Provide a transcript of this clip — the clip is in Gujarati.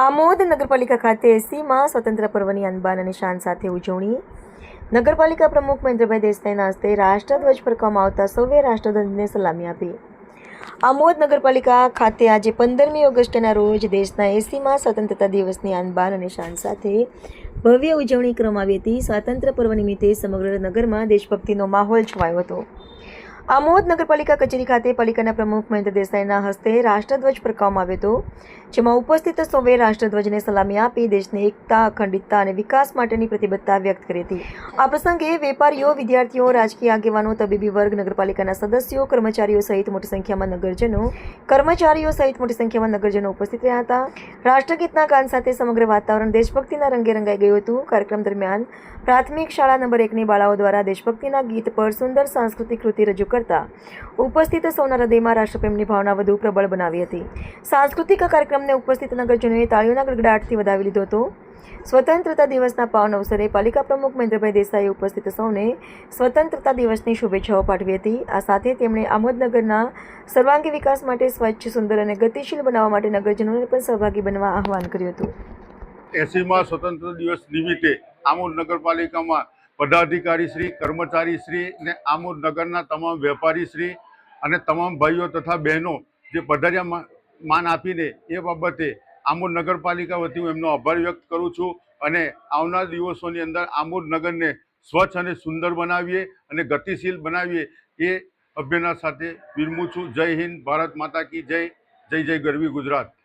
આમોદ નગરપાલિકા ખાતે 80માં સ્વતંત્ર પર્વની અનબાન અને શાન સાથે ઉજવણી. નગરપાલિકા પ્રમુખ મહેન્દ્રભાઈ દેસાઈના હસ્તે રાષ્ટ્રધ્વજ ફરકાવવામાં આવતા સૌએ રાષ્ટ્રધ્વજને સલામી આપી. આમોદ નગરપાલિકા ખાતે આજે 15મી ઓગસ્ટના રોજ દેશના 80માં સ્વતંત્રતા દિવસની અનબાન અને શાન સાથે ભવ્ય ઉજવણી કરવામાં આવી હતી. સ્વાતંત્ર્ય પર્વ નિમિત્તે સમગ્ર નગરમાં દેશભક્તિનો માહોલ છવાયો હતો. આમોદ નગરપાલિકા કચેરી ખાતે પાલિકાના પ્રમુખ મહેન્દ્ર દેસાઈના હસ્તે રાષ્ટ્રધ્વજ ફરકાવવામાં આવ્યો હતો, જેમાં ઉપસ્થિત સૌએ રાષ્ટ્રધ્વજને સલામી આપી દેશની એકતા, અખંડિતતા અને વિકાસ માટેની પ્રતિબદ્ધતા વ્યક્ત કરી હતી. આ પ્રસંગે વેપારીઓ, વિદ્યાર્થીઓ, રાજકીય આગેવાનો, તબીબી વર્ગ, નગરપાલિકાના સદસ્યો, કર્મચારીઓ સહિત મોટી સંખ્યામાં નગરજનો ઉપસ્થિત રહ્યા હતા. રાષ્ટ્રગીતના ગાન સાથે સમગ્ર વાતાવરણ દેશભક્તિના રંગે રંગાઈ ગયું હતું. કાર્યક્રમ દરમિયાન પ્રાથમિક શાળા નંબર 1ની બાળાઓ દ્વારા દેશભક્તિના ગીત પર સુંદર સાંસ્કૃતિક કૃતિ રજૂ કરતા ઉપસ્થિત સૌના હૃદયમાં રાષ્ટ્રપ્રેમની ભાવના વધુ પ્રબળ બનાવી હતી. સાંસ્કૃતિક કાર્યક્રમને ઉપસ્થિત નગરજનોએ તાળીઓના ગડગડાટથી વધાવી લીધો હતો. સ્વતંત્રતા દિવસના પાવન અવસરે પાલિકા પ્રમુખ મહેન્દ્રભાઈ દેસાઈએ ઉપસ્થિત સૌને સ્વતંત્રતા દિવસની શુભેચ્છાઓ પાઠવી હતી. આ સાથે તેમણે આમોદનગરના સર્વાંગી વિકાસ માટે સ્વચ્છ, સુંદર અને ગતિશીલ બનાવવા માટે નગરજનોને પણ સહભાગી બનવા આહવાન કર્યું હતું. 80મા સ્વતંત્ર દિવસ નિમિત્તે આમોદ નગરપાલિકામાં પદાધિકારી શ્રી, કર્મચારી શ્રી ને આમોદ નગરના તમામ વેપારી શ્રી અને તમામ ભાઈઓ તથા બહેનો જે પધાર્યા માન આપીને એ બાબતે આમોદ નગરપાલિકા વતી હું એમનો આભાર વ્યક્ત કરું છું. અને આવનાર દિવસોની અંદર આમોદ નગરને સ્વચ્છ અને સુંદર બનાવીએ અને ગતિશીલ બનાવીએ એ અભ્યર્થના સાથે વિરમું છું. જય હિન્દ, ભારત માતા કી જય. જય જય ગરવી ગુજરાત.